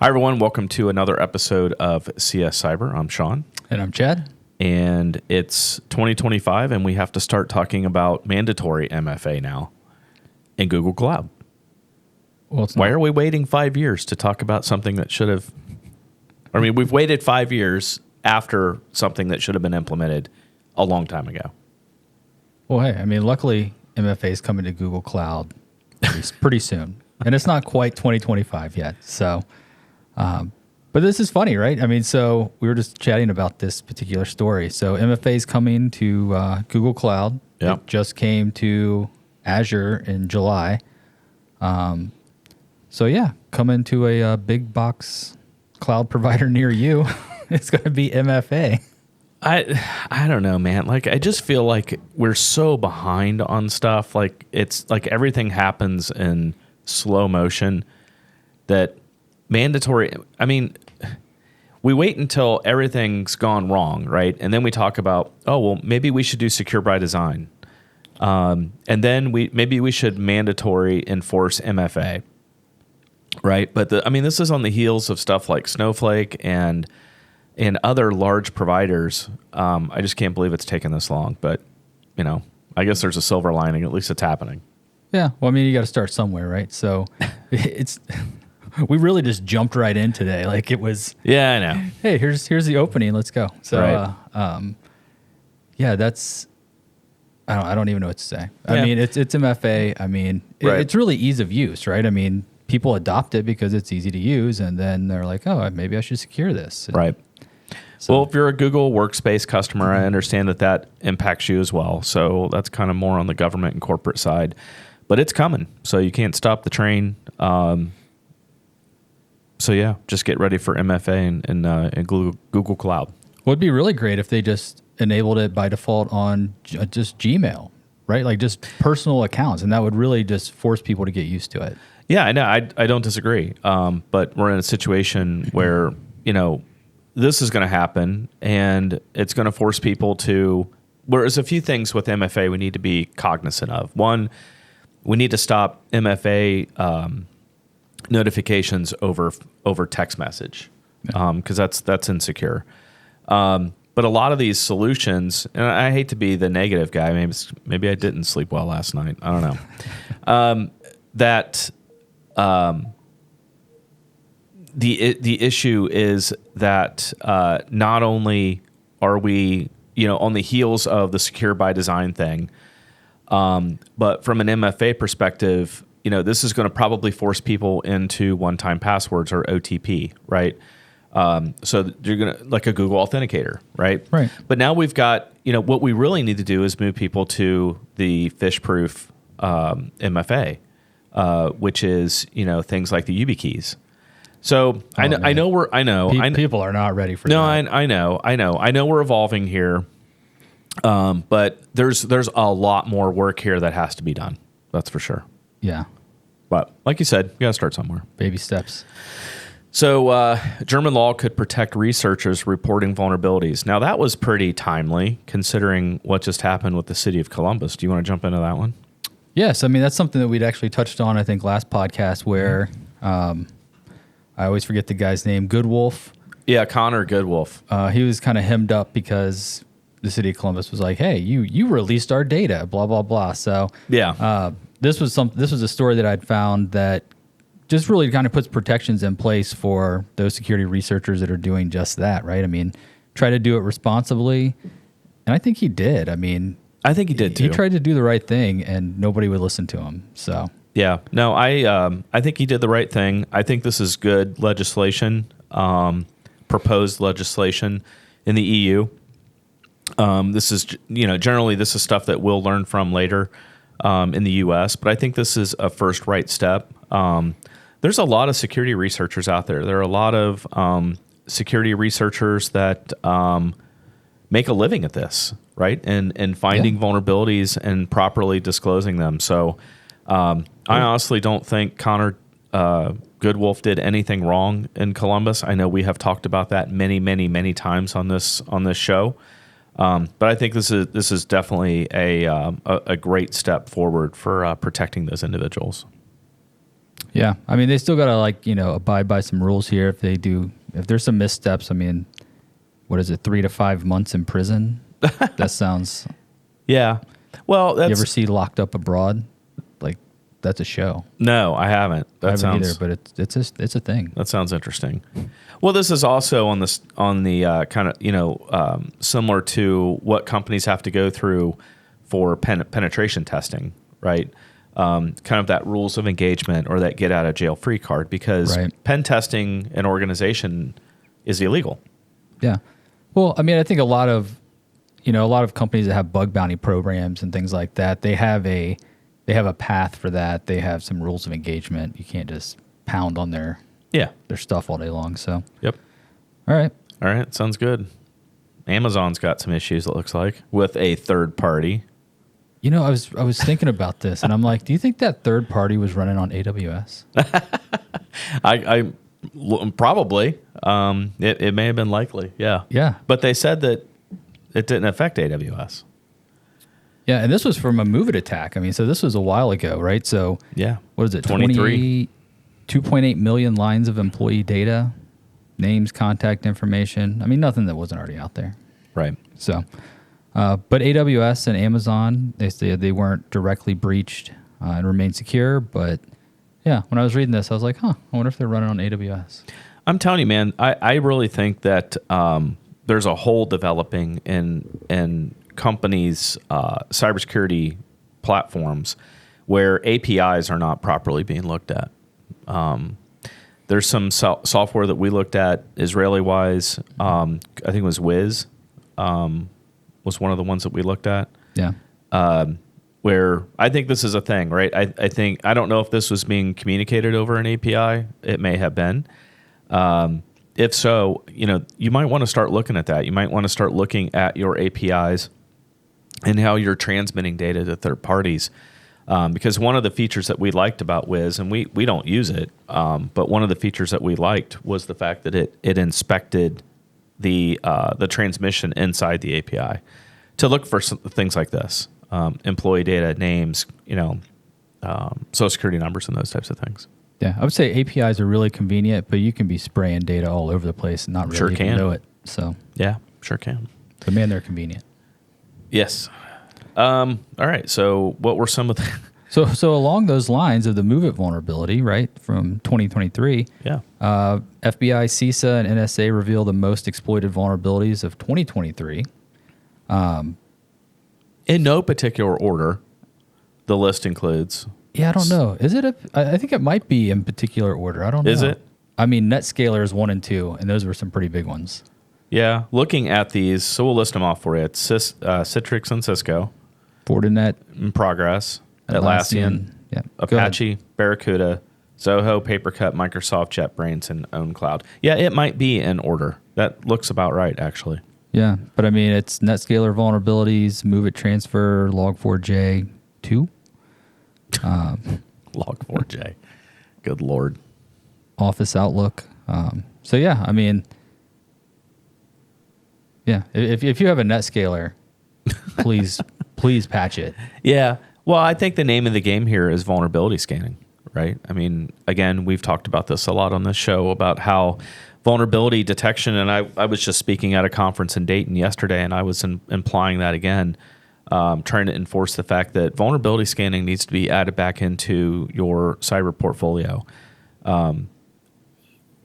Hi, everyone. Welcome to another episode of CS Cyber. I'm Sean. And I'm Chad. And it's 2025, and we have to start talking about mandatory MFA now in Google Cloud. Well, Why are we waiting 5 years to talk about something that should have... I mean, we've waited 5 years after something that should have been implemented a long time ago. Well, hey, I mean, luckily, MFA is coming to Google Cloud pretty soon. And it's not quite 2025 yet, so... but this is funny, right? I mean, so we were just chatting about this particular story. So MFA is coming to Google Cloud. Yep. It just came to Azure in July. So yeah, coming to a big box cloud provider near you. It's going to be MFA. I don't know, man. Like, I just feel like we're so behind on stuff. Like, it's like everything happens in slow motion that mandatory... I mean... We wait until everything's gone wrong, right? And then we talk about, oh, well, maybe we should do secure by design. And then maybe we should mandatory enforce MFA, right? But this is on the heels of stuff like Snowflake and other large providers. I just can't believe it's taken this long. But, I guess there's a silver lining. At least it's happening. Yeah. Well, I mean, you got to start somewhere, right? So it's... We really just jumped right in today. Like it was. Yeah, I know. Hey, here's the opening. Let's go. So, right. Yeah, that's. I don't even know what to say. Yeah. I mean, it's MFA. I mean, right. It's really ease of use, right? I mean, people adopt it because it's easy to use, and then they're like, oh, maybe I should secure this. And right. So, well, if you're a Google Workspace customer, I understand that impacts you as well. So that's kind of more on the government and corporate side, but it's coming. So you can't stop the train. So yeah, just get ready for MFA and Google Cloud. Well, it'd be really great if they just enabled it by default on just Gmail, right? Like just personal accounts, and that would really just force people to get used to it. Yeah, I know. I don't disagree. But we're in a situation where this is going to happen, and it's going to force people to. Whereas a few things with MFA we need to be cognizant of. One, we need to stop MFA. Notifications over text message, because that's insecure. But a lot of these solutions, and I hate to be the negative guy. Maybe I didn't sleep well last night. I don't know. The issue is that not only are we on the heels of the secure by design thing, but from an MFA perspective. This is going to probably force people into one-time passwords or OTP, right? So you're going to, like a Google Authenticator, right? Right. But now we've got, what we really need to do is move people to the phish-proof MFA, which is, things like the YubiKeys. So I know People are not ready for that. No, I know we're evolving here, but there's a lot more work here that has to be done. That's for sure. Yeah. But like you said, you got to start somewhere. Baby steps. So German law could protect researchers reporting vulnerabilities. Now, that was pretty timely considering what just happened with the city of Columbus. Do you want to jump into that one? Yes. I mean, that's something that we'd actually touched on, I think, last podcast where I always forget the guy's name, Goodwolf. Yeah, Connor Goodwolf. He was kind of hemmed up because the city of Columbus was like, hey, you released our data, blah, blah, blah. So yeah. This was a story that I'd found that just really kind of puts protections in place for those security researchers that are doing just that, right? I mean, try to do it responsibly, and I think he did. I mean, I think he did too. He tried to do the right thing, and nobody would listen to him. So yeah, no, I think he did the right thing. I think this is good legislation, proposed legislation in the EU. This is generally this is stuff that we'll learn from later. In the U.S., but I think this is a first right step. There's a lot of security researchers out there. There are a lot of security researchers that make a living at this, right? And finding vulnerabilities and properly disclosing them. So I honestly don't think Connor Goodwolf did anything wrong in Columbus. I know we have talked about that many, many, many times on this show. But I think this is definitely a great step forward for protecting those individuals. Yeah, I mean, they still got to abide by some rules here. If there's some missteps, I mean, what is it, 3 to 5 months in prison? That sounds. Yeah. Well, you ever see Locked Up Abroad? Like, that's a show. No, I haven't. I haven't either, but it's a thing. That sounds interesting. Well, this is also on the kind of similar to what companies have to go through for penetration testing, right? Kind of that rules of engagement or that get out of jail free card, because pen testing an organization is illegal. Yeah. Well, I mean, I think a lot of companies that have bug bounty programs and things like that, they have a path for that. They have some rules of engagement. You can't just pound on their stuff all day long. So yep. All right. Sounds good. Amazon's got some issues, it looks like, with a third party. You know, I was thinking about this, and I'm like, do you think that third party was running on AWS? I probably. It may have been likely. Yeah. Yeah. But they said that it didn't affect AWS. Yeah, and this was from a MOVEit attack. I mean, so this was a while ago, right? So yeah, what is it? 23, 2.8 million lines of employee data, names, contact information. I mean, nothing that wasn't already out there. Right. So. But AWS and Amazon, they said they weren't directly breached and remain secure. But yeah, when I was reading this, I was like, I wonder if they're running on AWS. I'm telling you, man, I really think that there's a hole developing in companies' cybersecurity platforms where APIs are not properly being looked at. There's some software that we looked at Israeli-wise. I think it was Wiz. Was one of the ones that we looked at. Yeah. Where I think this is a thing, right? I don't know if this was being communicated over an API. It may have been. If so, you might want to start looking at that. You might want to start looking at your APIs and how you're transmitting data to third parties. Because one of the features that we liked about Wiz, and we don't use it, but one of the features that we liked was the fact that it inspected the transmission inside the API to look for things like this, employee data, names, social security numbers, and those types of things. Yeah, I would say APIs are really convenient, but you can be spraying data all over the place and not really even know it. So yeah, sure can. But man, they're convenient. Yes. All right. So what were some of the... So along those lines of the MOVEit vulnerability, right, from 2023, FBI, CISA, and NSA reveal the most exploited vulnerabilities of 2023. In no particular order, the list includes... Yeah, I don't know. Is it I think it might be in particular order. I don't know. Is it? I mean, NetScaler is 1 and 2, and those were some pretty big ones. Yeah, looking at these, so we'll list them off for you. It's Citrix and Cisco. Fortinet. In progress. Atlassian, Apache, Barracuda, Zoho, Papercut, Microsoft, JetBrains, and OwnCloud. Yeah, it might be in order. That looks about right, actually. Yeah, but I mean, it's NetScaler vulnerabilities, MOVEit transfer, Log4j 2. Log4j. Good Lord. Office Outlook. So yeah, I mean, yeah, if you have a NetScaler, please patch it. Yeah. Well, I think the name of the game here is vulnerability scanning, right? I mean, again, we've talked about this a lot on this show about how vulnerability detection, and I was just speaking at a conference in Dayton yesterday, and I was implying that again, trying to enforce the fact that vulnerability scanning needs to be added back into your cyber portfolio.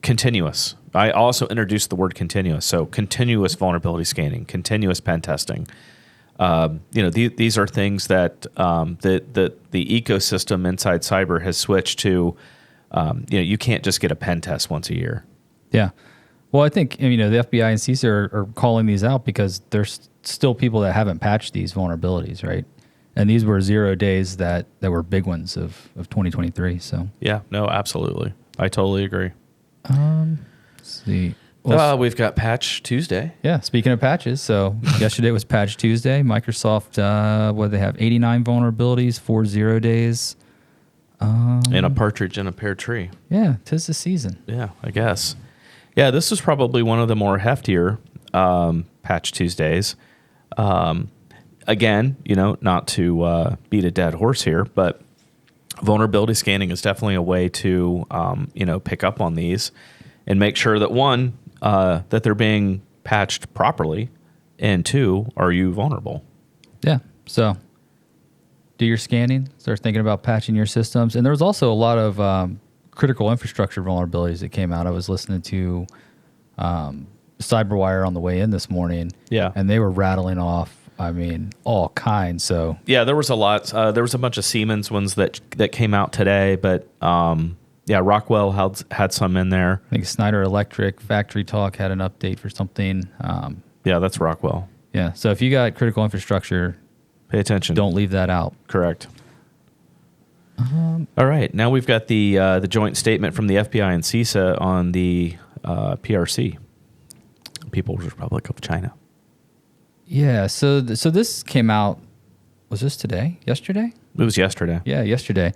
Continuous. I also introduced the word continuous. So continuous vulnerability scanning, continuous pen testing. These are things that the ecosystem inside cyber has switched to. You can't just get a pen test once a year. Yeah. Well, I think the FBI and CISA are calling these out because there's still people that haven't patched these vulnerabilities, right? And these were 0 days that were big ones of 2023. So yeah, no, absolutely, I totally agree. Let's see. Well, we've got Patch Tuesday. Yeah, speaking of patches, so yesterday was Patch Tuesday. Microsoft, what do they have? 89 vulnerabilities, 4 0 days. And a partridge in a pear tree. Yeah, 'tis the season. Yeah, I guess. Yeah, this is probably one of the more heftier Patch Tuesdays. Again, not to beat a dead horse here, but vulnerability scanning is definitely a way to, pick up on these and make sure that one, that they're being patched properly, and two, are you vulnerable? Yeah. So do your scanning, start thinking about patching your systems. And there was also a lot of critical infrastructure vulnerabilities that came out. I was listening to CyberWire on the way in this morning. Yeah. And they were rattling off, all kinds. So yeah, there was a lot. There was a bunch of Siemens ones that came out today, but Rockwell had some in there. I think Snyder Electric, Factory Talk had an update for something. Yeah, that's Rockwell. Yeah. So if you got critical infrastructure, pay attention. Don't leave that out. Correct. All right. Now we've got the joint statement from the FBI and CISA on the PRC, People's Republic of China. Yeah. So this came out. Was this today? Yesterday? It was yesterday. Yeah, yesterday.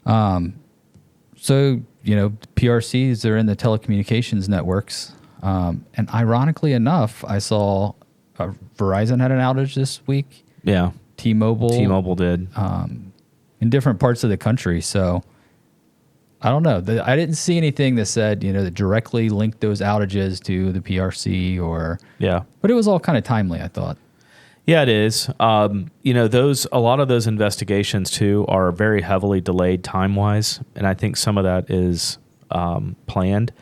So PRCs are in the telecommunications networks, and ironically enough, I saw Verizon had an outage this week. Yeah. T-Mobile did. In different parts of the country. So I don't know. I didn't see anything that said, that directly linked those outages to the PRC but it was all kind of timely, I thought. Yeah, it is. A lot of those investigations too are very heavily delayed time-wise, and I think some of that is planned.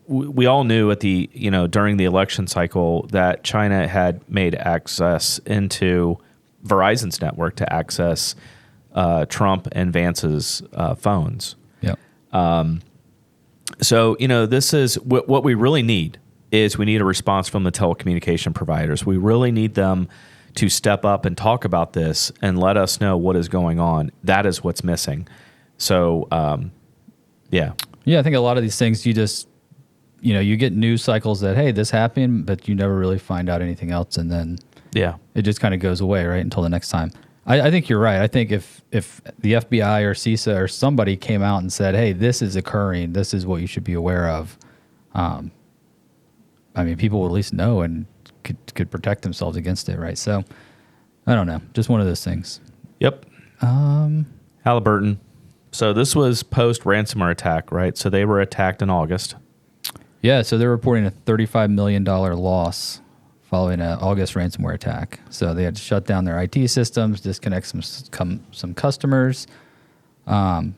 We all knew during the election cycle that China had made access into Verizon's network to access Trump and Vance's phones. Yep. So this is what we really need. We need a response from the telecommunication providers. We really need them to step up and talk about this and let us know what is going on. That is what's missing. So, yeah. Yeah, I think a lot of these things you just, you get news cycles that, hey, this happened, but you never really find out anything else. And then it just kind of goes away, right, until the next time. I think you're right. I think if the FBI or CISA or somebody came out and said, hey, this is occurring, this is what you should be aware of, people would at least know and could protect themselves against it, right? So, I don't know. Just one of those things. Yep. Halliburton. So this was post-ransomware attack, right? So they were attacked in August. Yeah, so they're reporting a $35 million loss following an August ransomware attack. So they had to shut down their IT systems, disconnect some customers. But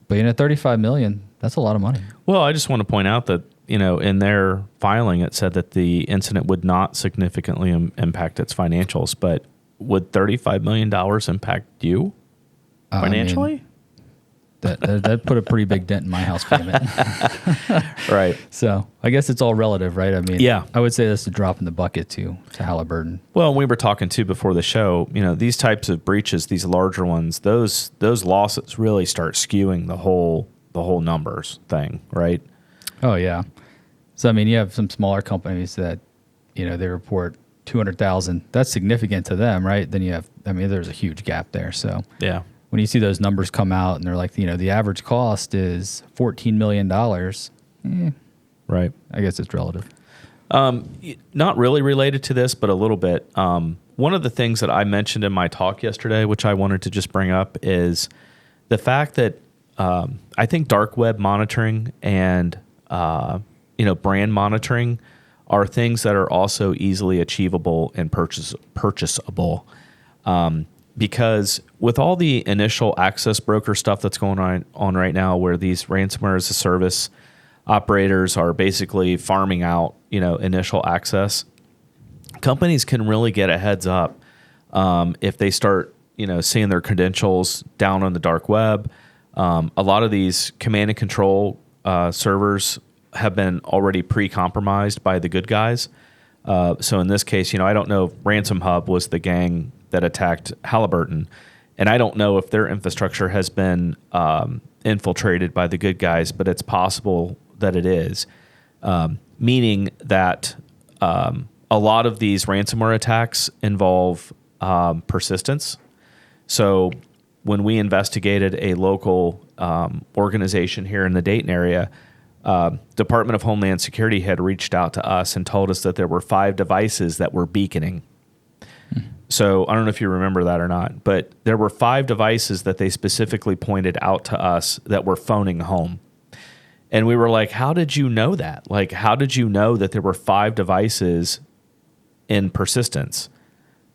$35 million, that's a lot of money. Well, I just want to point out that, in their filing, it said that the incident would not significantly impact its financials. But would $35 million impact you financially? That put a pretty big dent in my house payment. Right. So I guess it's all relative, right? Yeah. I would say that's a drop in the bucket to Halliburton. Well, we were talking too before the show, these types of breaches, these larger ones, those losses really start skewing the whole numbers thing, right? Oh yeah. So you have some smaller companies that, they report 200,000. That's significant to them, right? Then you have, there's a huge gap there. So yeah. When you see those numbers come out and they're like, the average cost is $14 million. Right. I guess it's relative. Not really related to this, but a little bit. One of the things that I mentioned in my talk yesterday, which I wanted to just bring up, is the fact that I think dark web monitoring and brand monitoring are things that are also easily achievable and purchasable. Because with all the initial access broker stuff that's going on right now, where these ransomware as a service operators are basically farming out, initial access, companies can really get a heads up if they start, seeing their credentials down on the dark web. A lot of these command and control servers have been already pre-compromised by the good guys. So in this case, I don't know if Ransom Hub was the gang that attacked Halliburton, and I don't know if their infrastructure has been infiltrated by the good guys, but it's possible that it is, meaning that a lot of these ransomware attacks involve persistence. So when we investigated a local organization here in the Dayton area, Department of Homeland Security had reached out to us and told us that there were 5 devices that were beaconing. So I don't know if you remember that or not, but there were 5 devices that they specifically pointed out to us that were phoning home. And we were like, how did you know that? Like, how did you know that there were 5 devices in persistence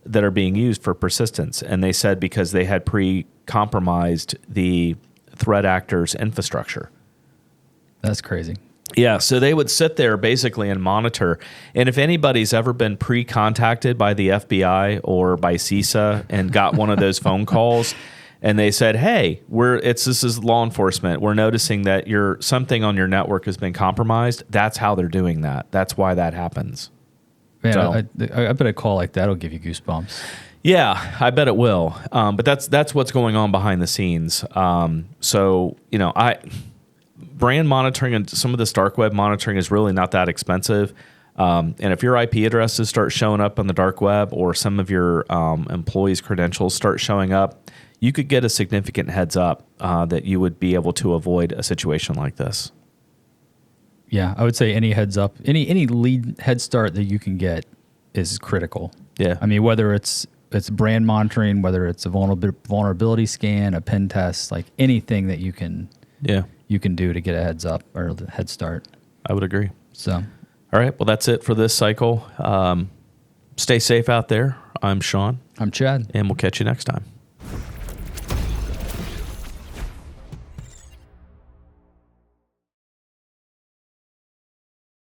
that are being used for persistence? And they said because they had pre-compromised the threat actor's infrastructure. That's crazy. Yeah, so they would sit there basically and monitor. And if anybody's ever been pre-contacted by the FBI or by CISA and got one of those phone calls, and they said, "Hey, this is law enforcement. We're noticing that something on your network has been compromised." That's how they're doing that. That's why that happens. Man, So, I bet a call like that will give you goosebumps. yeah, I bet it will. But that's what's going on behind the scenes. So brand monitoring and some of this dark web monitoring is really not that expensive. And if your IP addresses start showing up on the dark web, or some of your employees' credentials start showing up, you could get a significant heads up that you would be able to avoid a situation like this. Yeah, I would say any heads up, any lead head start that you can get is critical. Yeah. I mean, whether it's brand monitoring, whether it's a vulnerability scan, a pen test, like anything that you can do to get a heads up or a head start. I would agree. So, all right. Well, that's it for this cycle. Stay safe out there. I'm Sean. I'm Chad. And we'll catch you next time.